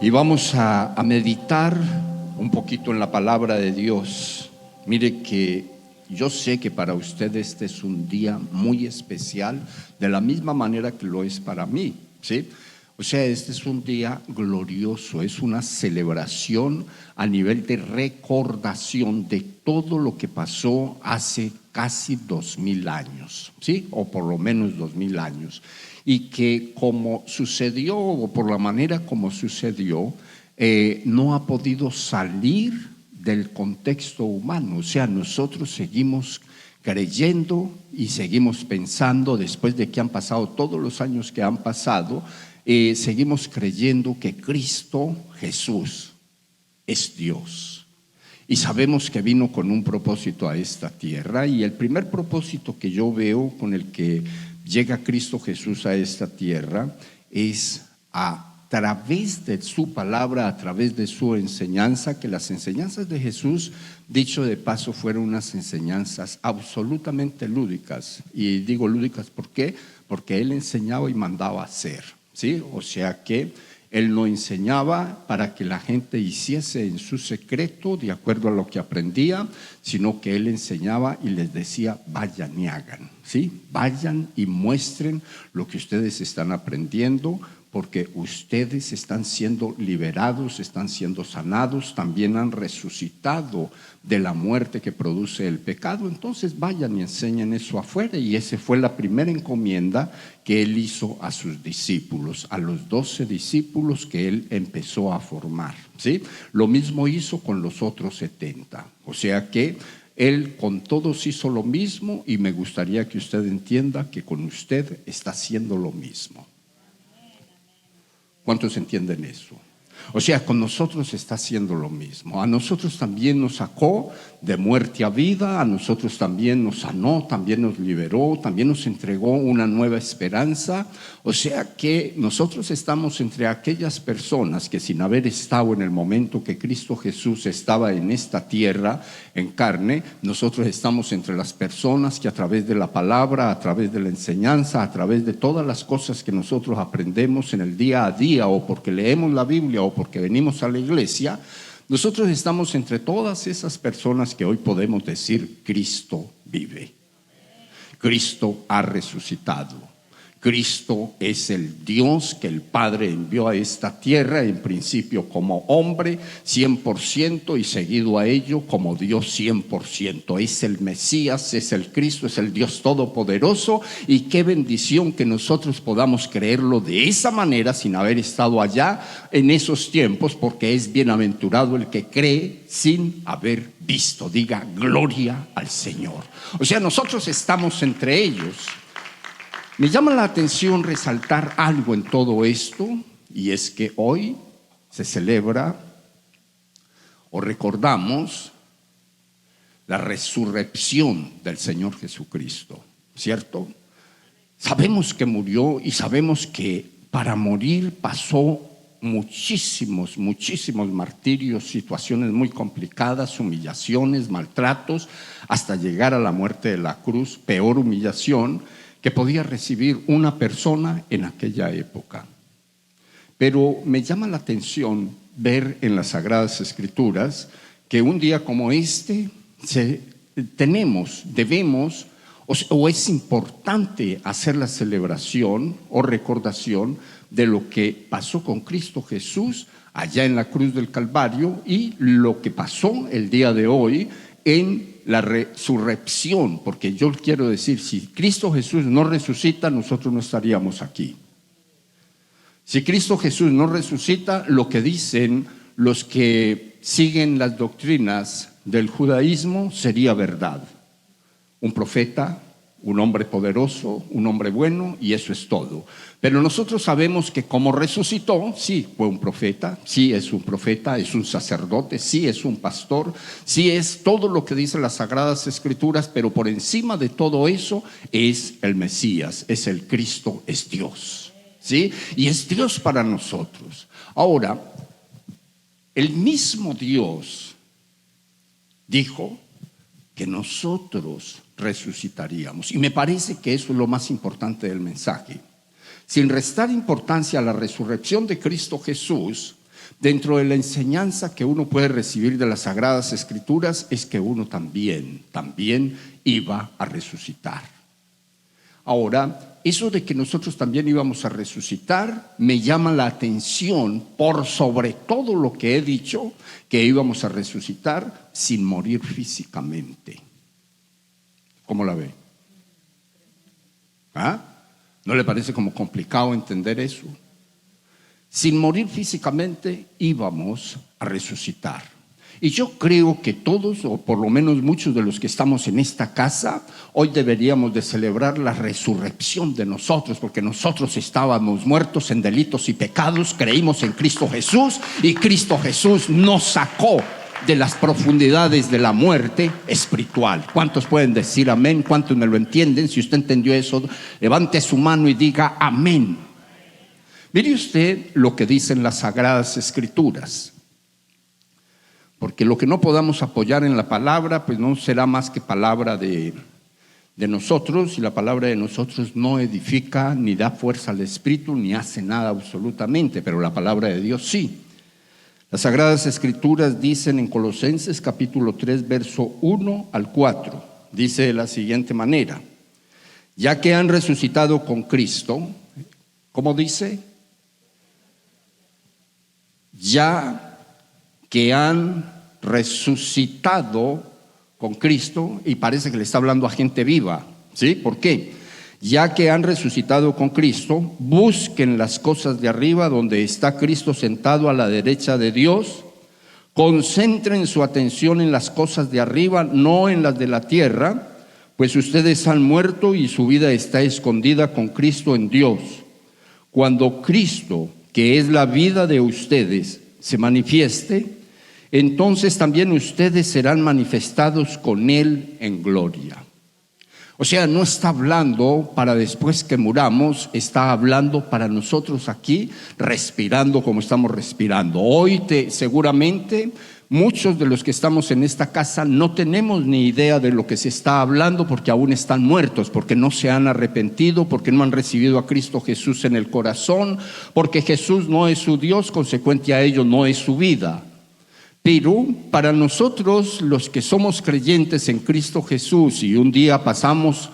Y vamos a meditar un poquito en la palabra de Dios. Mire que yo sé que para usted este es un día muy especial, de la misma manera que lo es para mí, ¿sí? O sea, este es un día glorioso, es una celebración a nivel de recordación de todo lo que pasó hace casi 2000 años, ¿sí? O por lo menos 2000 años. Y que como sucedió, o por la manera como sucedió, no ha podido salir del contexto humano. O sea, nosotros seguimos creyendo y seguimos pensando, después de que han pasado todos los años que han pasado, seguimos creyendo que Cristo Jesús es Dios. Y sabemos que vino con un propósito a esta tierra, y el primer propósito que yo veo con el que llega Cristo Jesús a esta tierra es a través de su palabra, a través de su enseñanza, que las enseñanzas de Jesús, dicho de paso, fueron unas enseñanzas absolutamente lúdicas. Y digo lúdicas, ¿por qué? Porque Él enseñaba y mandaba hacer, ¿sí? O sea que Él no enseñaba para que la gente hiciese en su secreto de acuerdo a lo que aprendía, sino que Él enseñaba y les decía: vayan y hagan, ¿sí? Vayan y muestren lo que ustedes están aprendiendo, porque ustedes están siendo liberados, están siendo sanados, también han resucitado de la muerte que produce el pecado. Entonces vayan y enseñen eso afuera. Y esa fue la primera encomienda que Él hizo a sus discípulos, a los 12 discípulos que Él empezó a formar, ¿sí? Lo mismo hizo con los otros 70. O sea que Él con todos hizo lo mismo, y me gustaría que usted entienda que con usted está haciendo lo mismo. ¿Cuántos entienden eso? O sea, con nosotros está haciendo lo mismo. A nosotros también nos sacó de muerte a vida, a nosotros también nos sanó, también nos liberó, también nos entregó una nueva esperanza. O sea que nosotros estamos entre aquellas personas que, sin haber estado en el momento que Cristo Jesús estaba en esta tierra en carne, nosotros estamos entre las personas que a través de la palabra, a través de la enseñanza, a través de todas las cosas que nosotros aprendemos en el día a día, o porque leemos la Biblia o porque venimos a la iglesia, nosotros estamos entre todas esas personas que hoy podemos decir: Cristo vive, Cristo ha resucitado, Cristo es el Dios que el Padre envió a esta tierra, en principio como hombre 100%, y seguido a ello como Dios 100%. Es el Mesías, es el Cristo, es el Dios todopoderoso. Y qué bendición que nosotros podamos creerlo de esa manera sin haber estado allá en esos tiempos, porque es bienaventurado el que cree sin haber visto. Diga gloria al Señor. O sea, nosotros estamos entre ellos. Me llama la atención resaltar algo en todo esto, y es que hoy se celebra o recordamos la resurrección del Señor Jesucristo, ¿cierto? Sabemos que murió, y sabemos que para morir pasó muchísimos martirios, situaciones muy complicadas, humillaciones, maltratos, hasta llegar a la muerte de la cruz, peor humillación que podía recibir una persona en aquella época. Pero me llama la atención ver en las Sagradas Escrituras que un día como este debemos o es importante hacer la celebración o recordación de lo que pasó con Cristo Jesús allá en la cruz del Calvario, y lo que pasó el día de hoy en la resurrección. Porque yo quiero decir, si Cristo Jesús no resucita, nosotros no estaríamos aquí. Si Cristo Jesús no resucita, lo que dicen los que siguen las doctrinas del judaísmo sería verdad. Un profeta, un hombre poderoso, un hombre bueno, y eso es todo. Pero nosotros sabemos que como resucitó, sí fue un profeta, sí es un profeta, es un sacerdote, sí es un pastor, sí es todo lo que dicen las Sagradas Escrituras, pero por encima de todo eso es el Mesías, es el Cristo, es Dios, ¿sí? Y es Dios para nosotros. Ahora, el mismo Dios dijo que nosotros resucitaríamos, y me parece que eso es lo más importante del mensaje. Sin restar importancia a la resurrección de Cristo Jesús, Dentro de la enseñanza que uno puede recibir de las Sagradas Escrituras es que uno también iba a resucitar. Ahora, eso de que nosotros también íbamos a resucitar me llama la atención por sobre todo lo que he dicho, que íbamos a resucitar sin morir físicamente. ¿Cómo la ve? ¿Ah? ¿No le parece como complicado entender eso? Sin morir físicamente íbamos a resucitar. Y yo creo que todos, o por lo menos muchos de los que estamos en esta casa, hoy deberíamos de celebrar la resurrección de nosotros, porque nosotros estábamos muertos en delitos y pecados, creímos en Cristo Jesús y Cristo Jesús nos sacó de las profundidades de la muerte espiritual. ¿Cuántos pueden decir amén? ¿Cuántos me lo entienden? Si usted entendió eso, levante su mano y diga amén. Mire usted lo que dicen las Sagradas Escrituras, porque lo que no podamos apoyar en la palabra, pues no será más que palabra de nosotros, y la palabra de nosotros no edifica, ni da fuerza al espíritu, ni hace nada absolutamente, pero la palabra de Dios sí. Las Sagradas Escrituras dicen en Colosenses capítulo 3, verso 1 al 4, dice de la siguiente manera: ya que han resucitado con Cristo, ¿cómo dice? Ya que han resucitado con Cristo, y parece que le está hablando a gente viva, ¿sí? ¿Por qué? Ya que han resucitado con Cristo, busquen las cosas de arriba, donde está Cristo sentado a la derecha de Dios. Concentren su atención en las cosas de arriba, no en las de la tierra, pues ustedes han muerto y su vida está escondida con Cristo en Dios. Cuando Cristo, que es la vida de ustedes, se manifieste, entonces también ustedes serán manifestados con Él en gloria. O sea, no está hablando para después que muramos, está hablando para nosotros aquí, respirando como estamos respirando. Hoy seguramente muchos de los que estamos en esta casa no tenemos ni idea de lo que se está hablando, porque aún están muertos, porque no se han arrepentido, porque no han recibido a Cristo Jesús en el corazón, porque Jesús no es su Dios, consecuente a ello no es su vida. Pero para nosotros, los que somos creyentes en Cristo Jesús, y un día pasamos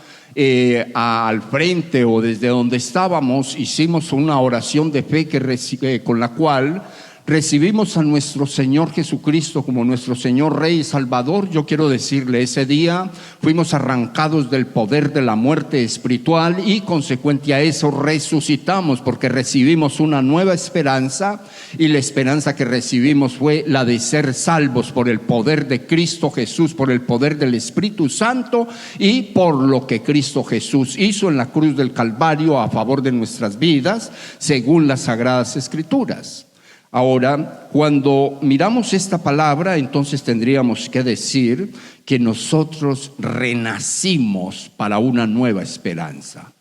al frente o desde donde estábamos, hicimos una oración de fe con la cual recibimos a nuestro Señor Jesucristo como nuestro Señor, Rey y Salvador. Yo quiero decirle, ese día fuimos arrancados del poder de la muerte espiritual y consecuente a eso resucitamos, porque recibimos una nueva esperanza, y la esperanza que recibimos fue la de ser salvos por el poder de Cristo Jesús, por el poder del Espíritu Santo y por lo que Cristo Jesús hizo en la cruz del Calvario a favor de nuestras vidas, según las Sagradas Escrituras. Ahora, cuando miramos esta palabra, entonces tendríamos que decir que nosotros renacimos para una nueva esperanza.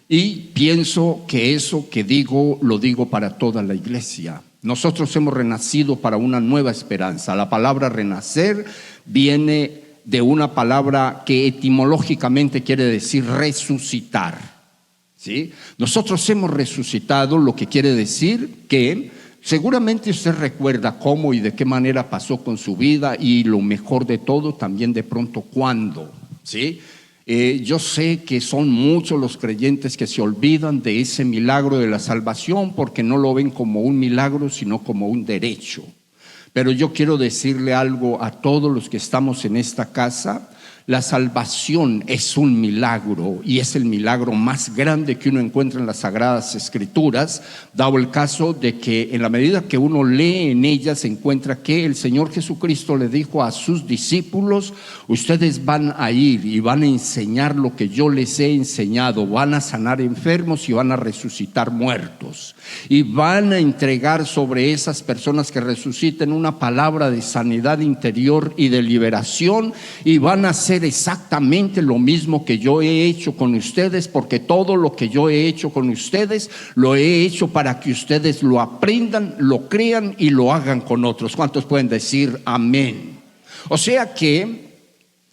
Y pienso que eso que digo, lo digo para toda la iglesia. Nosotros hemos renacido para una nueva esperanza. La palabra renacer viene de una palabra que etimológicamente quiere decir resucitar, ¿sí? Nosotros hemos resucitado, lo que quiere decir que seguramente usted recuerda cómo y de qué manera pasó con su vida, y lo mejor de todo, también de pronto cuándo, ¿sí? Yo sé que son muchos los creyentes que se olvidan de ese milagro de la salvación, porque no lo ven como un milagro, sino como un derecho. Pero yo quiero decirle algo a todos los que estamos en esta casa: la salvación es un milagro, y es el milagro más grande que uno encuentra en las Sagradas Escrituras, dado el caso de que en la medida que uno lee en ellas se encuentra que el Señor Jesucristo le dijo a sus discípulos: ustedes van a ir y van a enseñar lo que yo les he enseñado, van a sanar enfermos y van a resucitar muertos, y van a entregar sobre esas personas que resuciten una palabra de sanidad interior y de liberación, y van a hacer exactamente lo mismo que yo he hecho con ustedes, porque todo lo que yo he hecho con ustedes lo he hecho para que ustedes lo aprendan, lo crean y lo hagan con otros. ¿Cuántos pueden decir amén? O sea que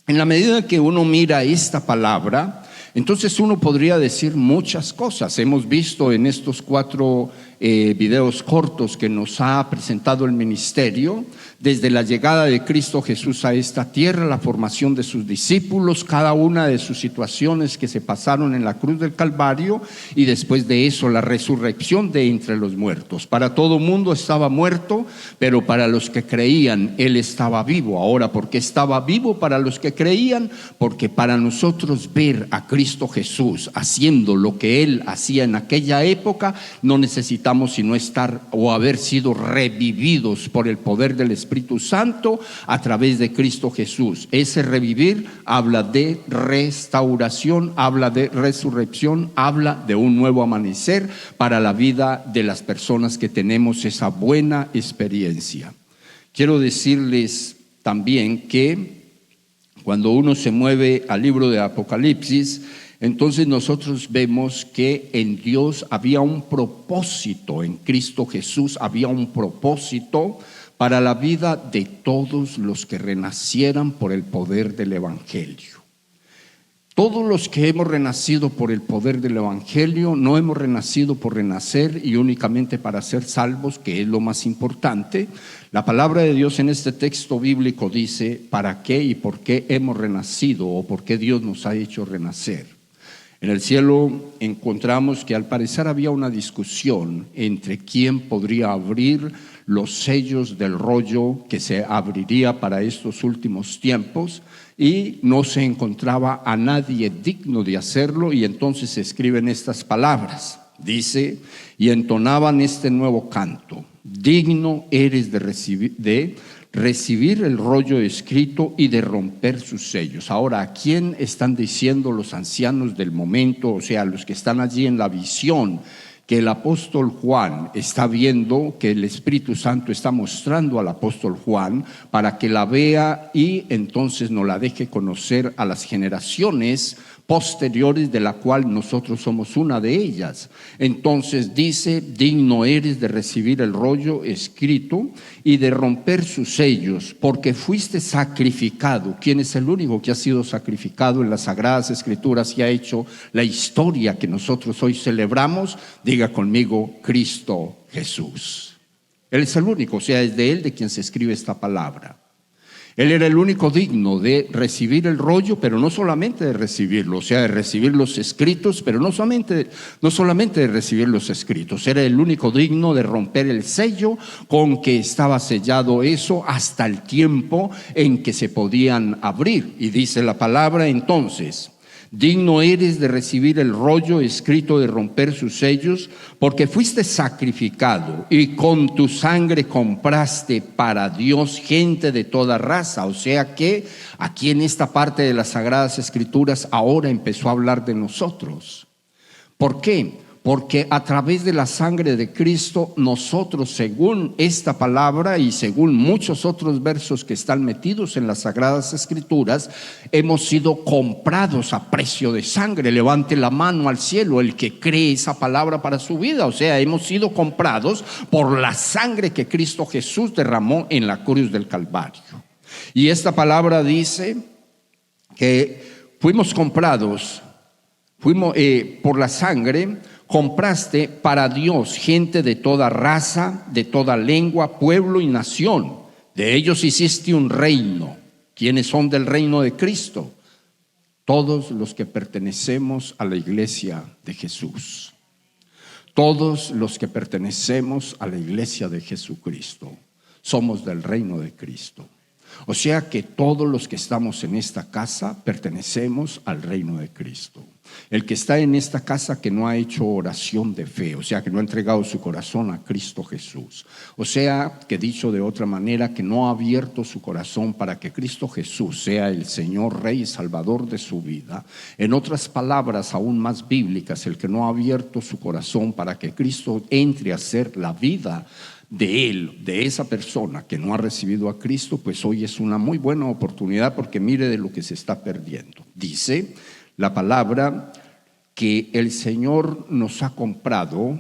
en la medida que uno mira esta palabra, entonces uno podría decir muchas cosas. Hemos visto en estos 4 videos cortos que nos ha presentado el ministerio, desde la llegada de Cristo Jesús a esta tierra, la formación de sus discípulos, cada una de sus situaciones que se pasaron en la cruz del Calvario, y después de eso la resurrección de entre los muertos. Para todo mundo estaba muerto, pero para los que creían Él estaba vivo. Ahora, ¿por qué estaba vivo para los que creían? Porque para nosotros ver a Cristo Jesús haciendo lo que Él hacía en aquella época, no necesitamos sino estar o haber sido revividos por el poder del Espíritu Santo a través de Cristo Jesús. Ese revivir habla de restauración, habla de resurrección, habla de un nuevo amanecer para la vida de las personas que tenemos esa buena experiencia. Quiero decirles también que cuando uno se mueve al libro de Apocalipsis, entonces nosotros vemos que en Dios había un propósito, en Cristo Jesús había un propósito para la vida de todos los que renacieran por el poder del Evangelio. Todos los que hemos renacido por el poder del Evangelio, no hemos renacido por renacer y únicamente para ser salvos, que es lo más importante. La palabra de Dios en este texto bíblico dice para qué y por qué hemos renacido o por qué Dios nos ha hecho renacer. En el cielo encontramos que al parecer había una discusión entre quién podría abrir los sellos del rollo que se abriría para estos últimos tiempos, y no se encontraba a nadie digno de hacerlo, y entonces se escriben estas palabras. Dice: y entonaban este nuevo canto: digno eres de recibir el rollo escrito y de romper sus sellos. Ahora, ¿a quién están diciendo los ancianos del momento? O sea, los que están allí en la visión que el apóstol Juan está viendo, que el Espíritu Santo está mostrando al apóstol Juan para que la vea y entonces nos la deje conocer a las generaciones posteriores, de la cual nosotros somos una de ellas. Entonces dice: digno eres de recibir el rollo escrito y de romper sus sellos, porque fuiste sacrificado. ¿Quién es el único que ha sido sacrificado en las Sagradas Escrituras y ha hecho la historia que nosotros hoy celebramos? Diga conmigo: Cristo Jesús. Él es el único, o sea, es de Él de quien se escribe esta palabra. Él era el único digno de recibir el rollo, pero no solamente de recibirlo, o sea, de recibir los escritos, pero no solamente de recibir los escritos. Era el único digno de romper el sello con que estaba sellado eso hasta el tiempo en que se podían abrir. Y dice la palabra entonces: digno eres de recibir el rollo escrito, de romper sus sellos, porque fuiste sacrificado y con tu sangre compraste para Dios gente de toda raza. O sea que aquí en esta parte de las Sagradas Escrituras ahora empezó a hablar de nosotros. ¿Por qué? Porque a través de la sangre de Cristo nosotros, según esta palabra y según muchos otros versos que están metidos en las Sagradas Escrituras, hemos sido comprados a precio de sangre. Levante la mano al cielo el que cree esa palabra para su vida. O sea, hemos sido comprados por la sangre que Cristo Jesús derramó en la cruz del Calvario. Y esta palabra dice que fuimos comprados, por la sangre. Compraste para Dios gente de toda raza, de toda lengua, pueblo y nación. De ellos hiciste un reino. ¿Quiénes son del reino de Cristo? Todos los que pertenecemos a la iglesia de Jesús. Todos los que pertenecemos a la iglesia de Jesucristo somos del reino de Cristo. O sea que todos los que estamos en esta casa pertenecemos al reino de Cristo. El que está en esta casa que no ha hecho oración de fe, o sea que no ha entregado su corazón a Cristo Jesús, o sea que dicho de otra manera, que no ha abierto su corazón para que Cristo Jesús sea el Señor, Rey y Salvador de su vida. En otras palabras aún más bíblicas, el que no ha abierto su corazón para que Cristo entre a ser la vida de él, de esa persona que no ha recibido a Cristo, pues hoy es una muy buena oportunidad, porque mire de lo que se está perdiendo. Dice la palabra que el Señor nos ha comprado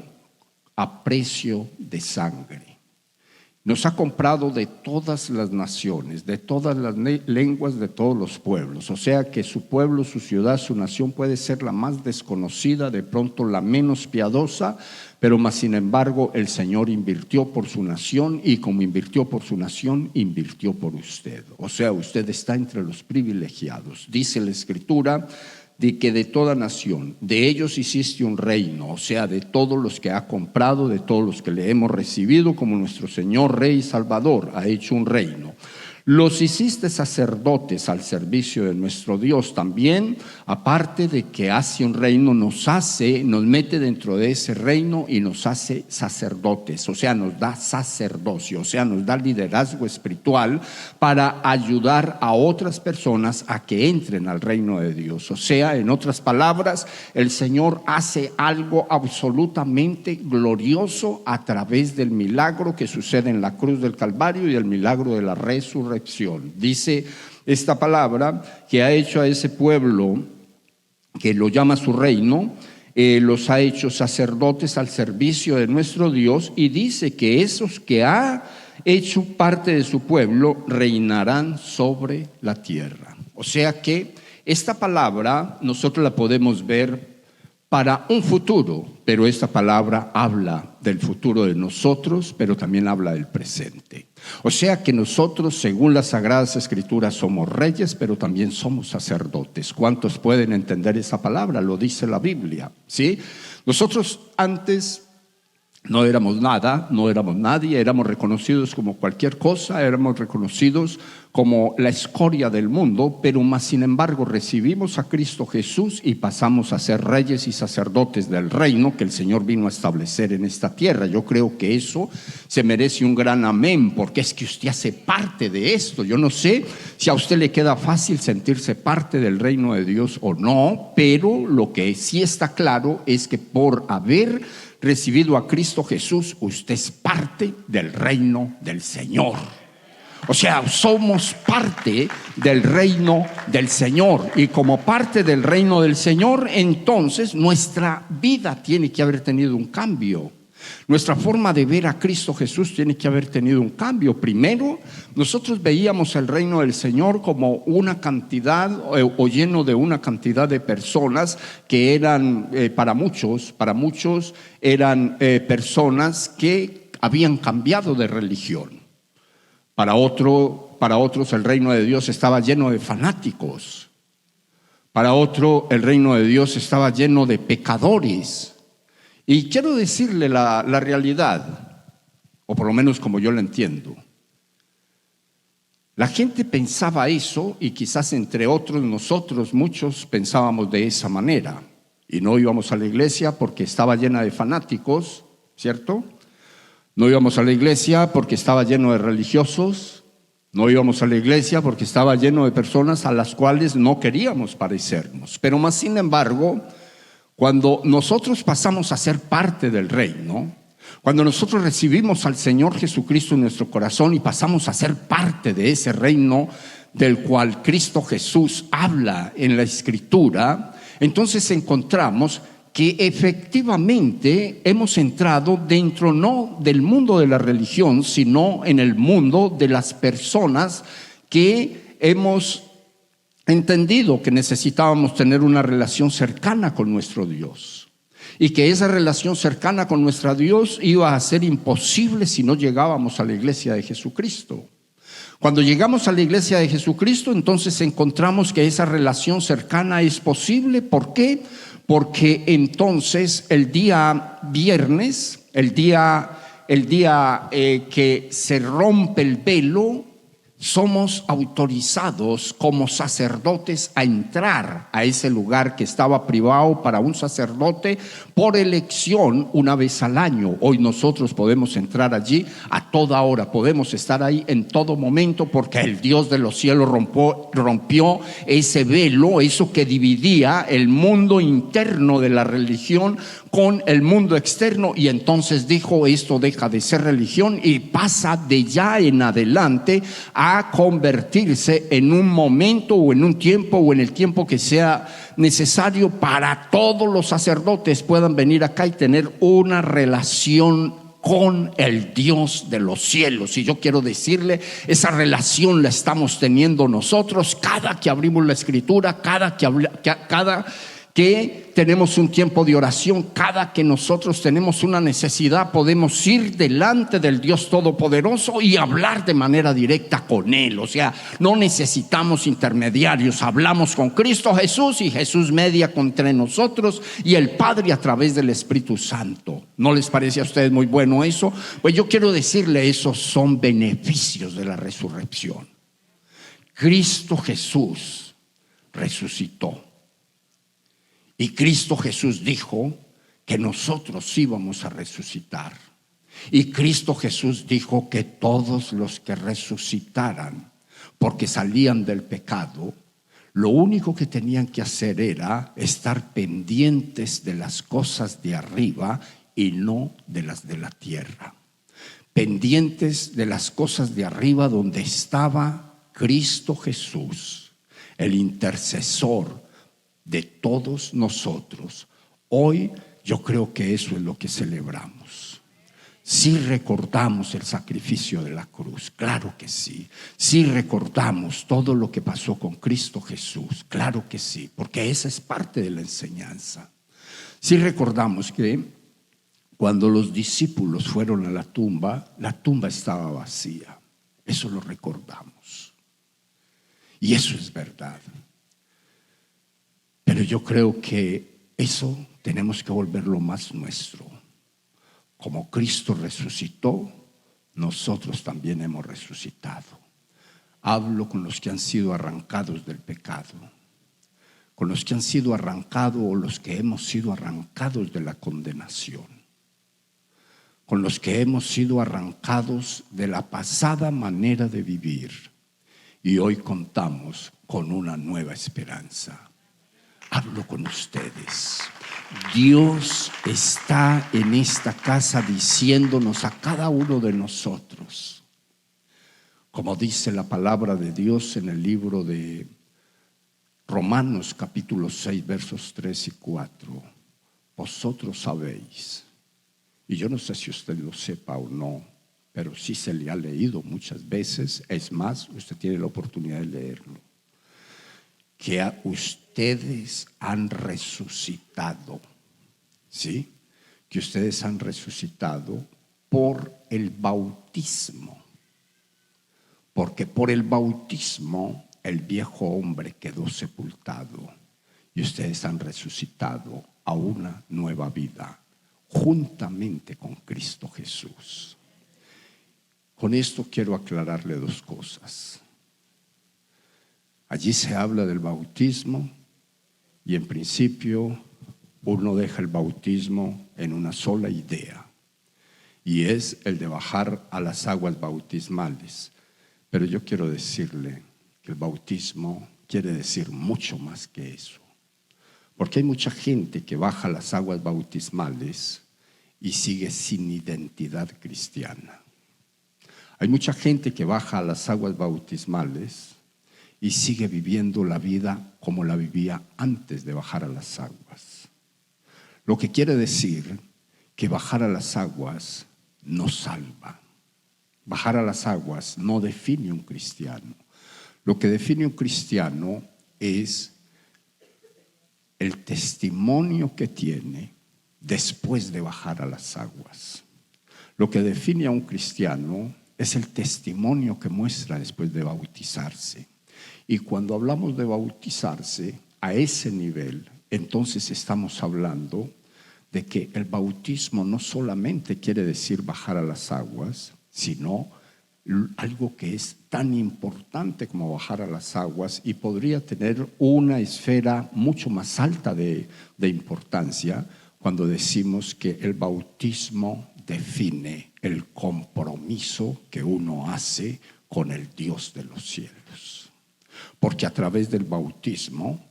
a precio de sangre. nos ha comprado de todas las naciones, de todas las lenguas, de todos los pueblos. O sea que su pueblo, su ciudad, su nación puede ser la más desconocida, de pronto la menos piadosa, pero más sin embargo el Señor invirtió por su nación, y como invirtió por su nación, invirtió por usted. O sea, usted está entre los privilegiados. Dice la Escritura de que de toda nación, de ellos hiciste un reino, o sea, de todos los que ha comprado, de todos los que le hemos recibido como nuestro Señor, Rey y Salvador, ha hecho un reino. Los hiciste sacerdotes al servicio de nuestro Dios. También, aparte de que hace un reino, nos mete dentro de ese reino y nos hace sacerdotes, o sea, nos da sacerdocio, o sea, nos da liderazgo espiritual para ayudar a otras personas a que entren al reino de Dios. O sea, en otras palabras, el Señor hace algo absolutamente glorioso a través del milagro que sucede en la cruz del Calvario y el milagro de la resurrección. Dice esta palabra que ha hecho a ese pueblo, que lo llama su reino, los ha hecho sacerdotes al servicio de nuestro Dios, y dice que esos que ha hecho parte de su pueblo reinarán sobre la tierra. O sea que esta palabra nosotros la podemos ver para un futuro, pero esta palabra habla del futuro de nosotros, pero también habla del presente. O sea que nosotros, según las Sagradas Escrituras, somos reyes, pero también somos sacerdotes. ¿Cuántos pueden entender esa palabra? Lo dice la Biblia, ¿sí? Nosotros antes no éramos nada, no éramos nadie, éramos reconocidos como cualquier cosa, éramos reconocidos como la escoria del mundo, pero más sin embargo recibimos a Cristo Jesús y pasamos a ser reyes y sacerdotes del reino que el Señor vino a establecer en esta tierra. Yo creo que eso se merece un gran amén, porque es que usted hace parte de esto. Yo no sé si a usted le queda fácil sentirse parte del reino de Dios o no, pero lo que sí está claro es que por haber recibido a Cristo Jesús, usted es parte del reino del Señor. O sea, somos parte del reino del Señor, y como parte del reino del Señor, entonces nuestra vida tiene que haber tenido un cambio. Nuestra forma de ver a Cristo Jesús tiene que haber tenido un cambio. Primero, nosotros veíamos el reino del Señor como una cantidad o lleno de una cantidad de personas que eran, para muchos eran personas que habían cambiado de religión. Para otros el reino de Dios estaba lleno de fanáticos. Para otro el reino de Dios estaba lleno de pecadores. Y quiero decirle la realidad, o por lo menos como yo la entiendo. La gente pensaba eso, y quizás entre otros nosotros muchos pensábamos de esa manera, y no íbamos a la iglesia porque estaba llena de fanáticos, ¿cierto? No íbamos a la iglesia porque estaba lleno de religiosos. No íbamos a la iglesia porque estaba lleno de personas a las cuales no queríamos parecernos. Pero más sin embargo, cuando nosotros pasamos a ser parte del reino, cuando nosotros recibimos al Señor Jesucristo en nuestro corazón y pasamos a ser parte de ese reino del cual Cristo Jesús habla en la Escritura, entonces encontramos que efectivamente hemos entrado dentro no del mundo de la religión, sino en el mundo de las personas que hemos entendido que necesitábamos tener una relación cercana con nuestro Dios, y que esa relación cercana con nuestro Dios iba a ser imposible si no llegábamos a la iglesia de Jesucristo. Cuando llegamos a la iglesia de Jesucristo, entonces encontramos que esa relación cercana es posible. ¿Por qué? Porque entonces el día viernes, el día que se rompe el velo, somos autorizados como sacerdotes a entrar a ese lugar que estaba privado para un sacerdote por elección una vez al año. Hoy nosotros podemos entrar allí a toda hora, podemos estar ahí en todo momento, porque el Dios de los cielos rompió ese velo, eso que dividía el mundo interno de la religión con el mundo externo, y entonces dijo: esto deja de ser religión y pasa de ya en adelante a convertirse en un momento o en un tiempo o en el tiempo que sea necesario para todos los sacerdotes puedan venir acá y tener una relación con el Dios de los cielos. Y yo quiero decirle, esa relación la estamos teniendo nosotros cada que abrimos la Escritura, cada que tenemos un tiempo de oración, cada que nosotros tenemos una necesidad, podemos ir delante del Dios Todopoderoso y hablar de manera directa con Él. O sea, no necesitamos intermediarios, hablamos con Cristo Jesús y Jesús media entre nosotros y el Padre a través del Espíritu Santo. ¿No les parece a ustedes muy bueno eso? Pues yo quiero decirle, esos son beneficios de la resurrección. Cristo Jesús resucitó. Y Cristo Jesús dijo que nosotros íbamos a resucitar. Y Cristo Jesús dijo que todos los que resucitaran, porque salían del pecado, lo único que tenían que hacer era estar pendientes de las cosas de arriba y no de las de la tierra. Pendientes de las cosas de arriba, donde estaba Cristo Jesús, el intercesor de todos nosotros. Hoy yo creo que eso es lo que celebramos. Sí recordamos el sacrificio de la cruz, claro que sí. Sí recordamos todo lo que pasó con Cristo Jesús, claro que sí, porque esa es parte de la enseñanza. Sí recordamos que cuando los discípulos fueron a la tumba estaba vacía. Eso lo recordamos. Y eso es verdad. Pero yo creo que eso tenemos que volverlo más nuestro. Como Cristo resucitó, nosotros también hemos resucitado. Hablo con los que han sido arrancados del pecado, con los que han sido arrancados o los que hemos sido arrancados de la condenación, con los que hemos sido arrancados de la pasada manera de vivir y hoy contamos con una nueva esperanza. Hablo con ustedes. Dios está en esta casa diciéndonos a cada uno de nosotros, como dice la palabra de Dios en el libro de Romanos capítulo 6 versos 3 y 4. Vosotros sabéis, y yo no sé si usted lo sepa o no, pero sí se le ha leído muchas veces. Es más, usted tiene la oportunidad de leerlo, que a ustedes han resucitado, ¿sí? Que ustedes han resucitado por el bautismo, porque por el bautismo el viejo hombre quedó sepultado y ustedes han resucitado a una nueva vida juntamente con Cristo Jesús. Con esto quiero aclararle dos cosas. Allí se habla del bautismo y en principio uno deja el bautismo en una sola idea, y es el de bajar a las aguas bautismales. Pero yo quiero decirle que el bautismo quiere decir mucho más que eso, porque hay mucha gente que baja a las aguas bautismales y sigue sin identidad cristiana. Hay mucha gente que baja a las aguas bautismales y sigue viviendo la vida como la vivía antes de bajar a las aguas. Lo que quiere decir que bajar a las aguas no salva. Bajar a las aguas no define un cristiano. Lo que define un cristiano es el testimonio que tiene después de bajar a las aguas. Lo que define a un cristiano es el testimonio que muestra después de bautizarse. Y cuando hablamos de bautizarse a ese nivel, entonces estamos hablando de que el bautismo no solamente quiere decir bajar a las aguas, sino algo que es tan importante como bajar a las aguas, y podría tener una esfera mucho más alta de importancia cuando decimos que el bautismo define el compromiso que uno hace con el Dios de los cielos. Porque a través del bautismo,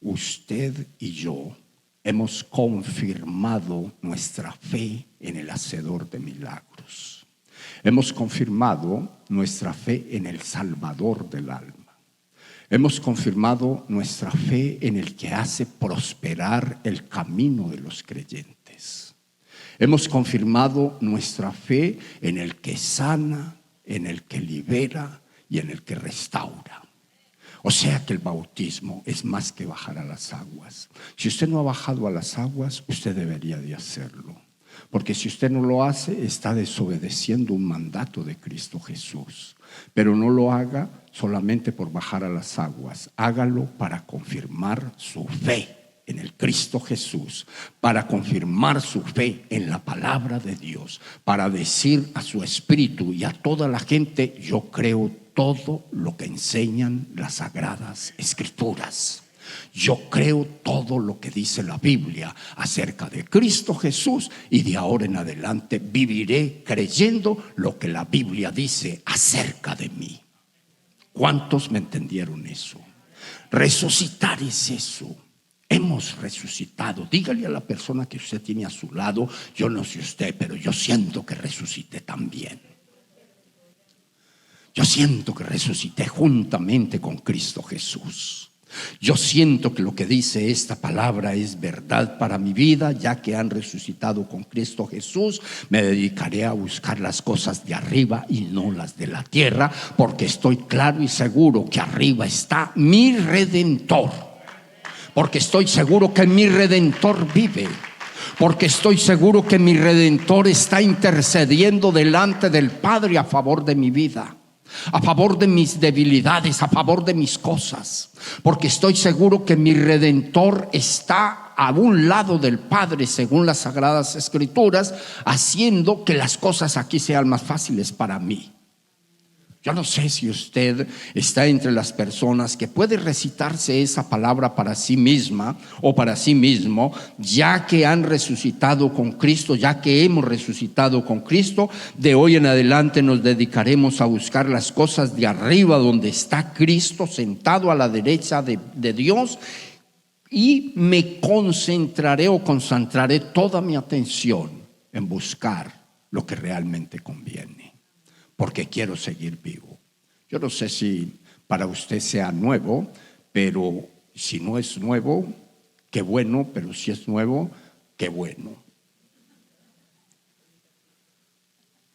usted y yo hemos confirmado nuestra fe en el hacedor de milagros. Hemos confirmado nuestra fe en el Salvador del alma. Hemos confirmado nuestra fe en el que hace prosperar el camino de los creyentes. Hemos confirmado nuestra fe en el que sana, en el que libera y en el que restaura. O sea que el bautismo es más que bajar a las aguas. Si usted no ha bajado a las aguas, usted debería de hacerlo. Porque si usted no lo hace, está desobedeciendo un mandato de Cristo Jesús. Pero no lo haga solamente por bajar a las aguas. Hágalo para confirmar su fe en el Cristo Jesús, para confirmar su fe en la palabra de Dios, para decir a su espíritu y a toda la gente: yo creo todo lo que enseñan las Sagradas Escrituras. Yo creo todo lo que dice la Biblia acerca de Cristo Jesús, y de ahora en adelante viviré creyendo lo que la Biblia dice acerca de mí. ¿Cuántos me entendieron eso? Resucitar es eso. Hemos resucitado. Dígale a la persona que usted tiene a su lado: yo no sé usted, pero yo siento que resucité también. Yo siento que resucité juntamente con Cristo Jesús. Yo siento que lo que dice esta palabra es verdad para mi vida. Ya que han resucitado con Cristo Jesús, me dedicaré a buscar las cosas de arriba y no las de la tierra, porque estoy claro y seguro que arriba está mi Redentor. Porque estoy seguro que mi Redentor vive. Porque estoy seguro que mi Redentor está intercediendo delante del Padre a favor de mi vida, a favor de mis debilidades, a favor de mis cosas. Porque estoy seguro que mi Redentor está a un lado del Padre, según las Sagradas Escrituras, haciendo que las cosas aquí sean más fáciles para mí. Yo no sé si usted está entre las personas que puede recitarse esa palabra para sí misma o para sí mismo: ya que han resucitado con Cristo, ya que hemos resucitado con Cristo, de hoy en adelante nos dedicaremos a buscar las cosas de arriba, donde está Cristo sentado a la derecha de Dios, y me concentraré o concentraré toda mi atención en buscar lo que realmente conviene. Porque quiero seguir vivo. Yo no sé si para usted sea nuevo, pero si no es nuevo, qué bueno. Pero si es nuevo, qué bueno.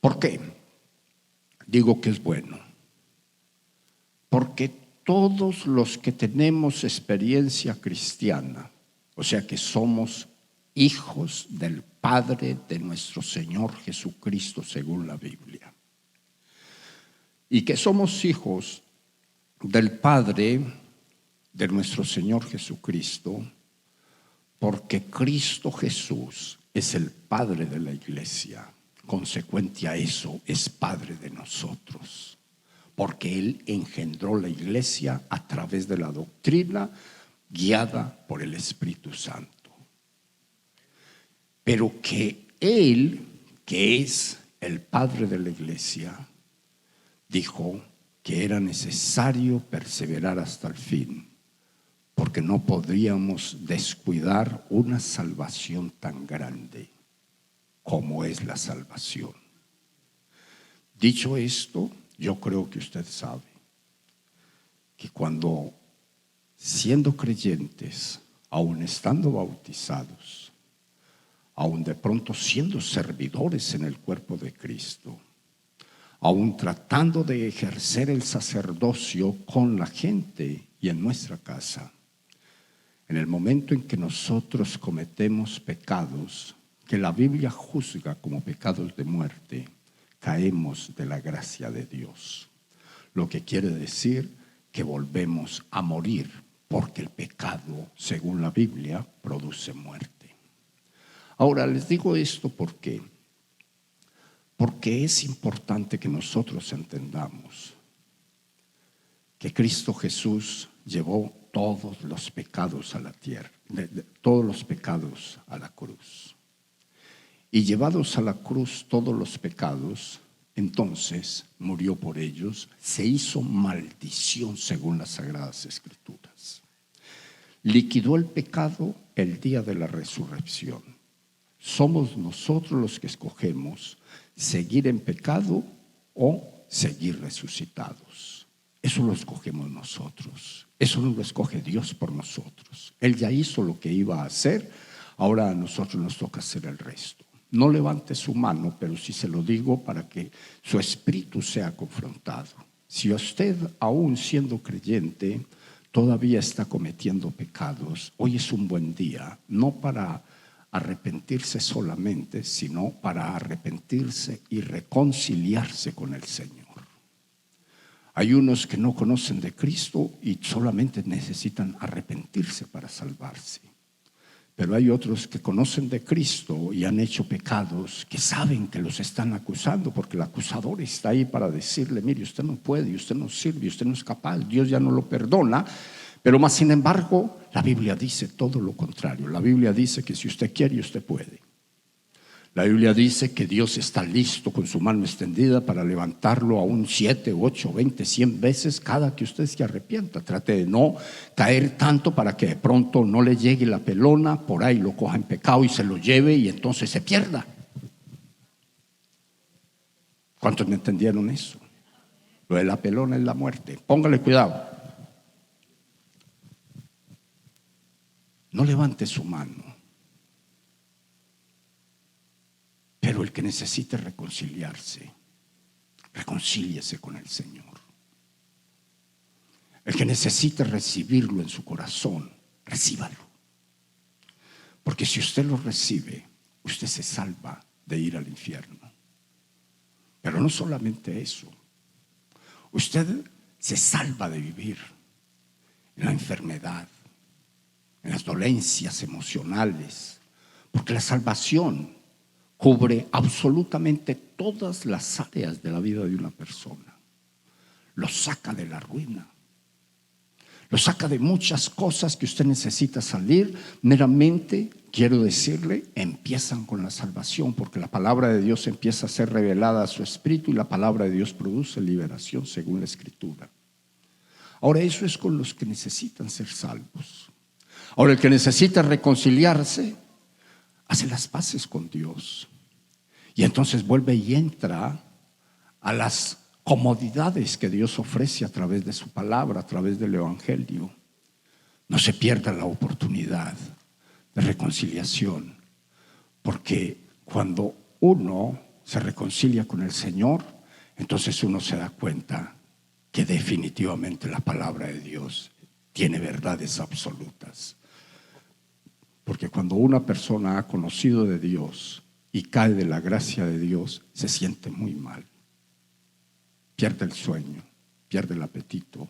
¿Por qué digo que es bueno? Porque todos los que tenemos experiencia cristiana, o sea que somos hijos del Padre de nuestro Señor Jesucristo según la Biblia, y que somos hijos del Padre de nuestro Señor Jesucristo, porque Cristo Jesús es el Padre de la iglesia. Consecuente a eso, es Padre de nosotros, porque Él engendró la iglesia a través de la doctrina guiada por el Espíritu Santo. Pero que Él, que es el Padre de la iglesia, dijo que era necesario perseverar hasta el fin, porque no podríamos descuidar una salvación tan grande como es la salvación. Dicho esto, yo creo que usted sabe que cuando, siendo creyentes, aun estando bautizados, aun de pronto siendo servidores en el cuerpo de Cristo, aún tratando de ejercer el sacerdocio con la gente y en nuestra casa, en el momento en que nosotros cometemos pecados que la Biblia juzga como pecados de muerte, caemos de la gracia de Dios. Lo que quiere decir que volvemos a morir, porque el pecado, según la Biblia, produce muerte. Ahora les digo esto porque es importante que nosotros entendamos que Cristo Jesús llevó todos los pecados a la tierra, todos los pecados a la cruz. Y llevados a la cruz todos los pecados, entonces murió por ellos, se hizo maldición según las Sagradas Escrituras. Liquidó el pecado el día de la resurrección. Somos nosotros los que escogemos seguir en pecado o seguir resucitados. Eso lo escogemos nosotros. Eso no lo escoge Dios por nosotros. Él ya hizo lo que iba a hacer. Ahora a nosotros nos toca hacer el resto. no levante su mano, pero sí se lo digo para que su espíritu sea confrontado. Si usted, aún siendo creyente, todavía está cometiendo pecados, hoy es un buen día, no para arrepentirse solamente, sino para arrepentirse y reconciliarse con el Señor. Hay unos que no conocen de Cristo y solamente necesitan arrepentirse para salvarse. Pero hay otros que conocen de Cristo y han hecho pecados, que saben que los están acusando, porque el acusador está ahí para decirle: mire, usted no puede, usted no sirve, usted no es capaz, Dios ya no lo perdona. Pero más sin embargo, la Biblia dice todo lo contrario. La Biblia dice que si usted quiere, usted puede. La Biblia dice que Dios está listo con su mano extendida para levantarlo aún 7, 8, 20, 100 veces cada que usted se arrepienta. Trate de no caer tanto para que de pronto no le llegue la pelona, por ahí lo coja en pecado y se lo lleve y entonces se pierda. ¿Cuántos me entendieron eso? Lo de la pelona es la muerte. Póngale cuidado. No levante su mano. Pero el que necesite reconciliarse, reconcíliese con el Señor. El que necesite recibirlo en su corazón, recíbalo. Porque si usted lo recibe, usted se salva de ir al infierno. Pero no solamente eso, usted se salva de vivir en la enfermedad, en las dolencias emocionales, porque la salvación cubre absolutamente todas las áreas de la vida de una persona. Lo saca de la ruina. Lo saca de muchas cosas que usted necesita salir. Meramente, quiero decirle, empiezan con la salvación, porque la palabra de Dios empieza a ser revelada a su espíritu y la palabra de Dios produce liberación según la Escritura. Ahora, eso es con los que necesitan ser salvos. Ahora, el que necesita reconciliarse hace las paces con Dios y entonces vuelve y entra a las comodidades que Dios ofrece a través de su palabra, a través del Evangelio. No se pierda la oportunidad de reconciliación, porque cuando uno se reconcilia con el Señor, entonces uno se da cuenta que definitivamente la palabra de Dios tiene verdades absolutas. Porque cuando una persona ha conocido de Dios y cae de la gracia de Dios, se siente muy mal. Pierde el sueño, pierde el apetito,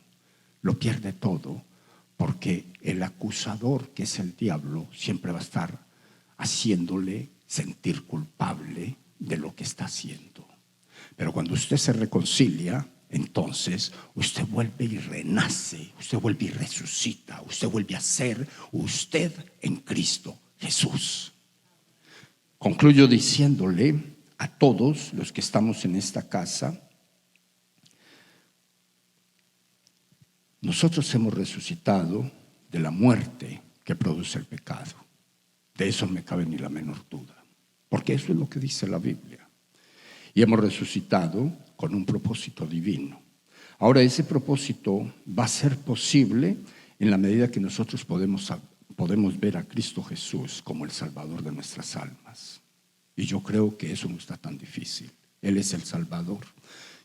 lo pierde todo, porque el acusador, que es el diablo, siempre va a estar haciéndole sentir culpable de lo que está haciendo. Pero cuando usted se reconcilia, entonces usted vuelve y renace, usted vuelve y resucita, usted vuelve a ser usted en Cristo Jesús. Concluyo diciéndole a todos los que estamos en esta casa: nosotros hemos resucitado de la muerte que produce el pecado. De eso no me cabe ni la menor duda, porque eso es lo que dice la Biblia. Y hemos resucitado con un propósito divino. Ahora, ese propósito va a ser posible en la medida que nosotros podemos ver a Cristo Jesús como el Salvador de nuestras almas. Y yo creo que eso no está tan difícil. Él es el Salvador.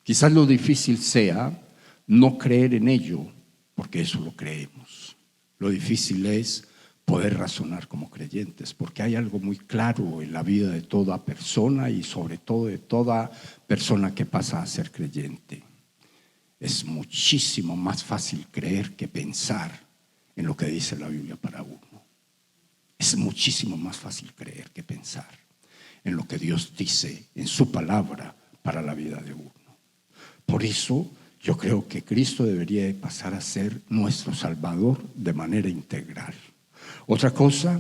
Quizás lo difícil sea no creer en ello, porque eso lo creemos. Lo difícil es poder razonar como creyentes, porque hay algo muy claro en la vida de toda persona y sobre todo de toda persona que pasa a ser creyente. Es muchísimo más fácil creer que pensar en lo que dice la Biblia para uno. Es muchísimo más fácil creer que pensar en lo que Dios dice en su palabra para la vida de uno. Por eso yo creo que Cristo debería de pasar a ser nuestro Salvador de manera integral. Otra cosa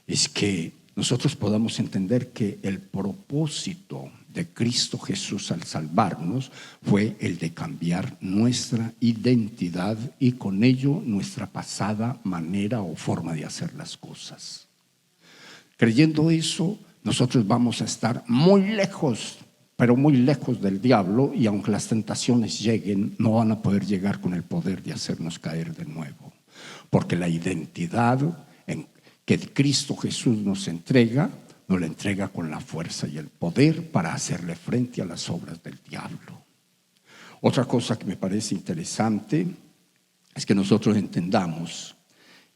es que nosotros podamos entender que el propósito de Cristo Jesús al salvarnos fue el de cambiar nuestra identidad y con ello nuestra pasada manera o forma de hacer las cosas. Creyendo eso, nosotros vamos a estar muy lejos, pero muy lejos del diablo, y aunque las tentaciones lleguen, no van a poder llegar con el poder de hacernos caer de nuevo, porque la identidad que Cristo Jesús nos entrega nos la entrega con la fuerza y el poder para hacerle frente a las obras del diablo. Otra cosa que me parece interesante es que nosotros entendamos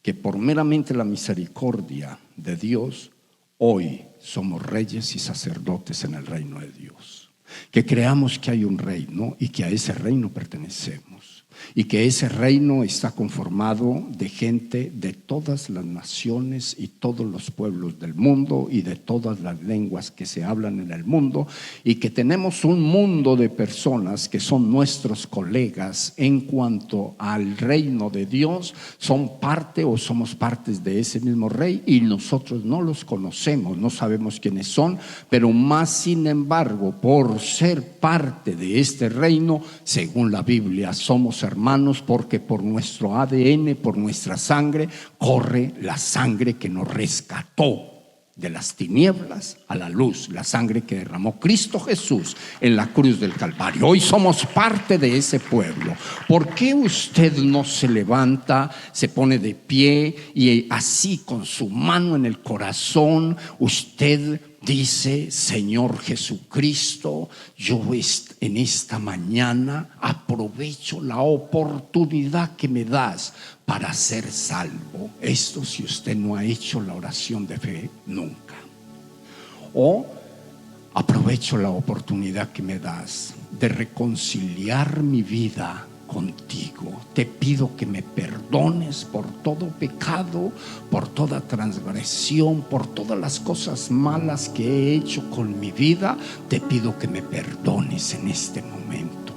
que por meramente la misericordia de Dios, hoy somos reyes y sacerdotes en el reino de Dios. Que creamos que hay un reino y que a ese reino pertenecemos. Y que ese reino está conformado de gente de todas las naciones y todos los pueblos del mundo y de todas las lenguas que se hablan en el mundo, y que tenemos un mundo de personas que son nuestros colegas en cuanto al reino de Dios, son parte o somos partes de ese mismo rey, y nosotros no los conocemos, no sabemos quiénes son, pero más sin embargo, por ser parte de este reino, según la Biblia, somos hermanos, porque por nuestro ADN, por nuestra sangre, corre la sangre que nos rescató de las tinieblas a la luz, la sangre que derramó Cristo Jesús en la cruz del Calvario. Hoy somos parte de ese pueblo. ¿Por qué usted no se levanta, se pone de pie y así con su mano en el corazón usted dice: Señor Jesucristo, yo en esta mañana aprovecho la oportunidad que me das para ser salvo? Esto si usted no ha hecho la oración de fe nunca. O aprovecho la oportunidad que me das de reconciliar mi vida contigo. Te pido que me perdones por todo pecado, por toda transgresión, por todas las cosas malas que he hecho con mi vida. Te pido que me perdones en este momento.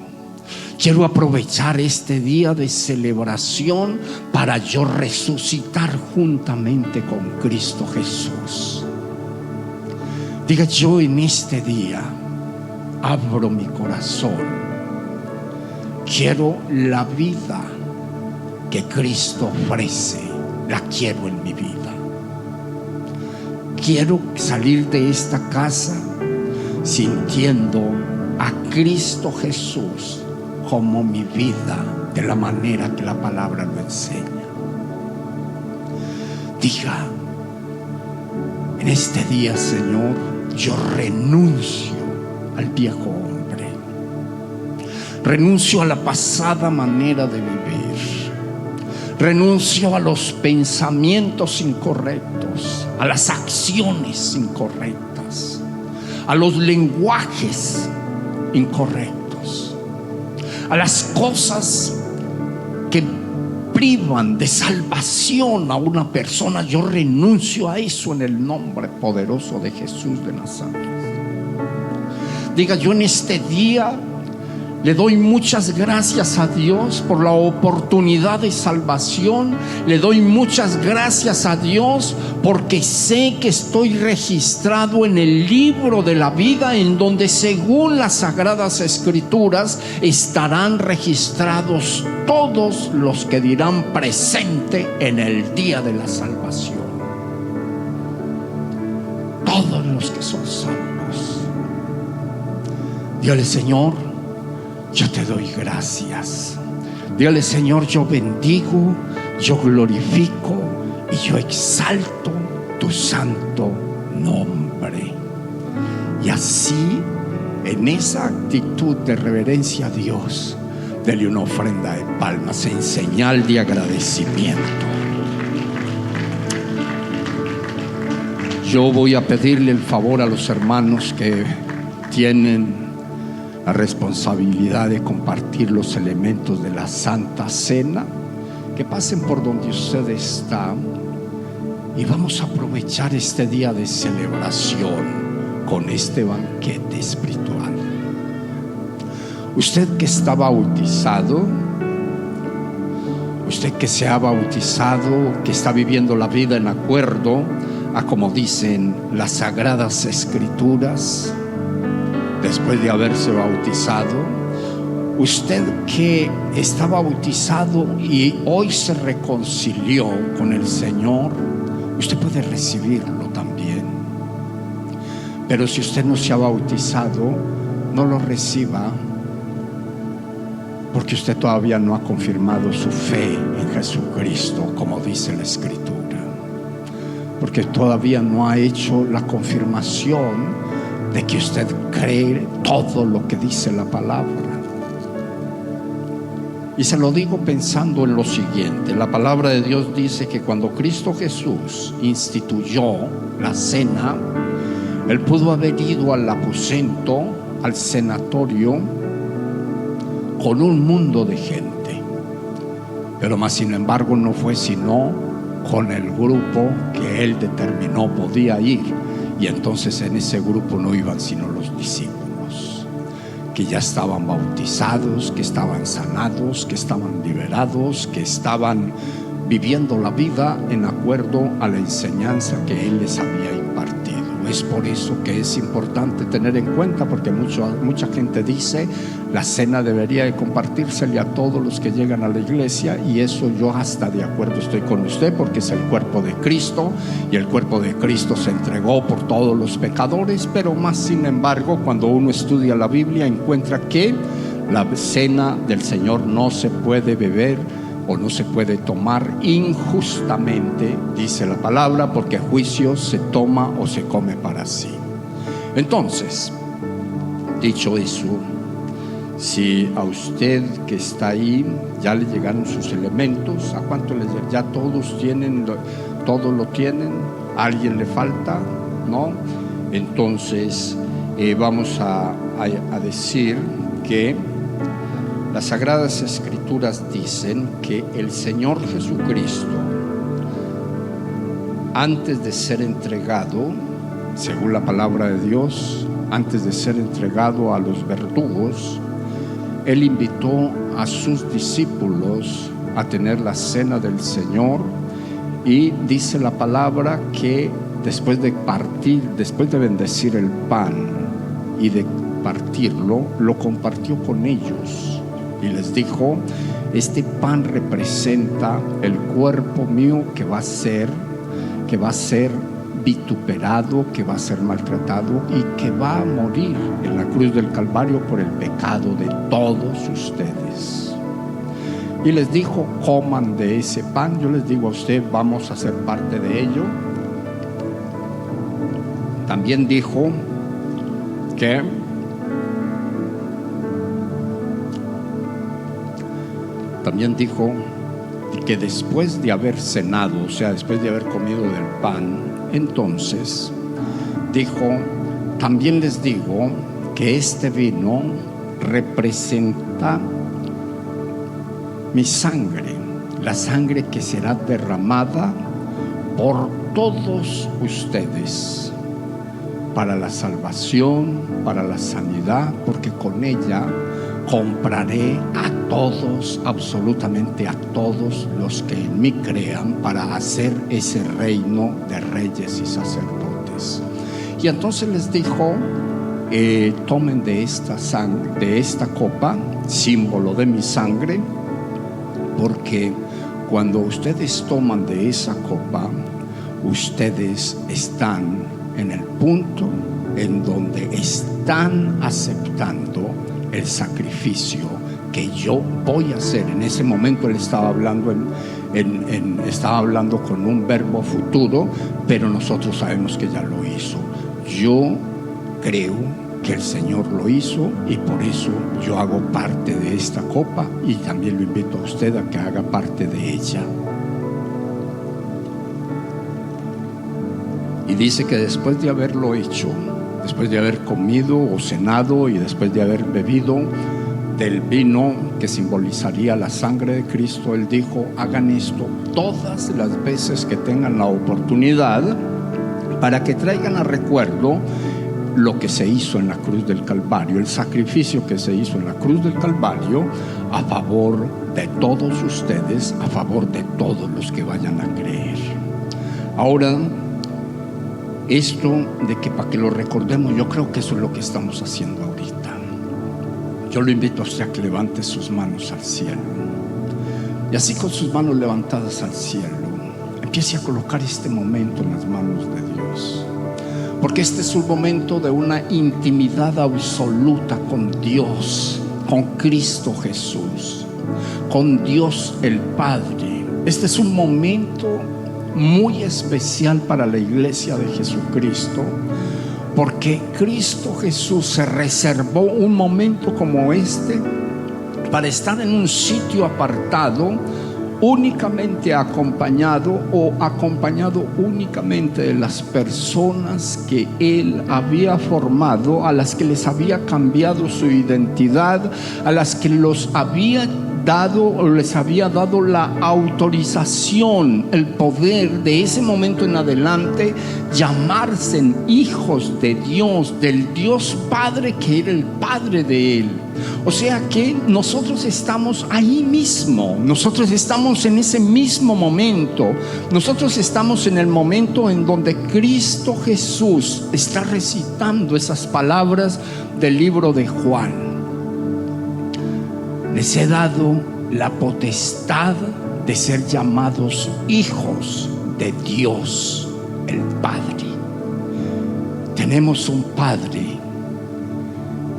Quiero aprovechar este día de celebración para yo resucitar juntamente con Cristo Jesús. Diga: yo en este día abro mi corazón. Quiero la vida que Cristo ofrece, la quiero en mi vida. Quiero salir de esta casa sintiendo a Cristo Jesús como mi vida, de la manera que la palabra lo enseña. Diga: en este día, Señor, yo renuncio al viejo hombre. Renuncio a la pasada manera de vivir. Renuncio a los pensamientos incorrectos, a las acciones incorrectas, a los lenguajes incorrectos, a las cosas que privan de salvación a una persona. Yo renuncio a eso en el nombre poderoso de Jesús de Nazaret. Diga: yo en este día le doy muchas gracias a Dios por la oportunidad de salvación. Le doy muchas gracias a Dios porque sé que estoy registrado en el libro de la vida, en donde según las sagradas escrituras estarán registrados todos los que dirán presente en el día de la salvación. Todos los que son salvos. Dígale: Señor, yo te doy gracias. Dígale: Señor, yo bendigo, yo glorifico y yo exalto tu santo nombre. Y así, en esa actitud de reverencia a Dios, dele una ofrenda de palmas en señal de agradecimiento. Yo voy a pedirle el favor a los hermanos que tienen la responsabilidad de compartir los elementos de la Santa Cena, que pasen por donde usted está, y vamos a aprovechar este día de celebración con este banquete espiritual. Usted que está bautizado, usted que se ha bautizado, que está viviendo la vida en acuerdo a como dicen las sagradas escrituras, después de haberse bautizado, usted que está bautizado y hoy se reconcilió con el Señor, usted puede recibirlo también. Pero si usted no se ha bautizado, no lo reciba, porque usted todavía no ha confirmado su fe en Jesucristo, como dice la Escritura. porque todavía no ha hecho la confirmación de que usted cree todo lo que dice la palabra. Y se lo digo pensando en lo siguiente: la palabra de Dios dice que cuando Cristo Jesús instituyó la cena, Él pudo haber ido al aposento, al cenatorio, con un mundo de gente, pero más sin embargo no fue sino con el grupo que Él determinó podía ir. Y entonces en ese grupo no iban sino los discípulos, que ya estaban bautizados, que estaban sanados, que estaban liberados, que estaban viviendo la vida en acuerdo a la enseñanza que Él les había impartido. Es por eso que es importante tener en cuenta, porque mucha gente dice la cena debería de compartírsele a todos los que llegan a la iglesia, y eso yo hasta de acuerdo estoy con usted, porque es el cuerpo de Cristo y el cuerpo de Cristo se entregó por todos los pecadores. Pero más sin embargo, cuando uno estudia la Biblia, encuentra que la cena del Señor no se puede beber o no se puede tomar injustamente, dice la palabra, porque juicio se toma o se come para sí. Entonces, dicho eso, si a usted que está ahí ya le llegaron sus elementos, ¿a cuánto les llegan? ¿Ya todos tienen, todo lo tienen? ¿A alguien le falta? ¿No? Entonces vamos a decir que las Sagradas Escrituras dicen que el Señor Jesucristo, antes de ser entregado, según la palabra de Dios, antes de ser entregado a los verdugos, Él invitó a sus discípulos a tener la cena del Señor. Y dice la palabra que después de partir, después de bendecir el pan y de partirlo, lo compartió con ellos. Y les dijo: este pan representa el cuerpo mío que va a ser vituperado, que va a ser maltratado y que va a morir en la cruz del Calvario por el pecado de todos ustedes. Y les dijo: coman de ese pan. Yo les digo a usted, vamos a ser parte de ello. También dijo que después de haber cenado, o sea, después de haber comido del pan, entonces dijo: también les digo que este vino representa mi sangre, la sangre que será derramada por todos ustedes para la salvación, para la sanidad, porque con ella compraré a todos, absolutamente a todos los que en mí crean, para hacer ese reino de reyes y sacerdotes. Y entonces les dijo: tomen de esta sangre, de esta copa, símbolo de mi sangre, porque cuando ustedes toman de esa copa, ustedes están en el punto en donde están aceptando el sacrificio que yo voy a hacer. En ese momento Él estaba hablando estaba hablando con un verbo futuro, pero nosotros sabemos que ya lo hizo. Yo creo que el Señor lo hizo, y por eso yo hago parte de esta copa, y también lo invito a usted a que haga parte de ella. Y dice que después de haberlo hecho, después de haber comido o cenado y después de haber bebido del vino que simbolizaría la sangre de Cristo, Él dijo: hagan esto todas las veces que tengan la oportunidad, para que traigan a recuerdo lo que se hizo en la cruz del Calvario, el sacrificio que se hizo en la cruz del Calvario a favor de todos ustedes, a favor de todos los que vayan a creer. Ahora, esto de que para que lo recordemos, yo creo que eso es lo que estamos haciendo ahorita. Yo lo invito a usted a que levante sus manos al cielo, y así, con sus manos levantadas al cielo, empiece a colocar este momento en las manos de Dios, porque este es un momento de una intimidad absoluta con Dios, con Cristo Jesús, con Dios el Padre. Este es un momento muy especial para la iglesia de Jesucristo, porque Cristo Jesús se reservó un momento como este para estar en un sitio apartado, únicamente acompañado únicamente de las personas que Él había formado, a las que les había cambiado su identidad, a las que les había dado la autorización, el poder de ese momento en adelante llamarse hijos de Dios, del Dios Padre que era el Padre de Él. O sea que nosotros estamos ahí mismo, nosotros estamos en ese mismo momento, nosotros estamos en el momento en donde Cristo Jesús está recitando esas palabras del libro de Juan. Les he dado la potestad de ser llamados hijos de Dios, el Padre. Tenemos un Padre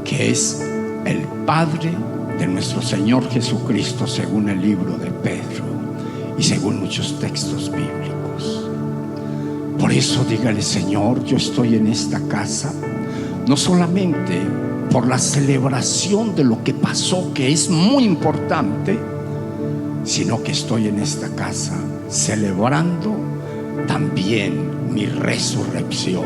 que es el Padre de nuestro Señor Jesucristo, según el libro de Pedro y según muchos textos bíblicos. Por eso dígale: Señor, yo estoy en esta casa no solamente por la celebración de lo que pasó, que es muy importante, sino que estoy en esta casa celebrando también mi resurrección,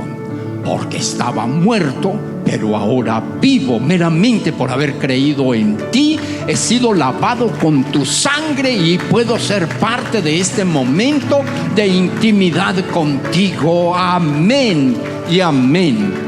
porque estaba muerto, pero ahora vivo meramente por haber creído en ti. He sido lavado con tu sangre y puedo ser parte de este momento de intimidad contigo. Amén y amén.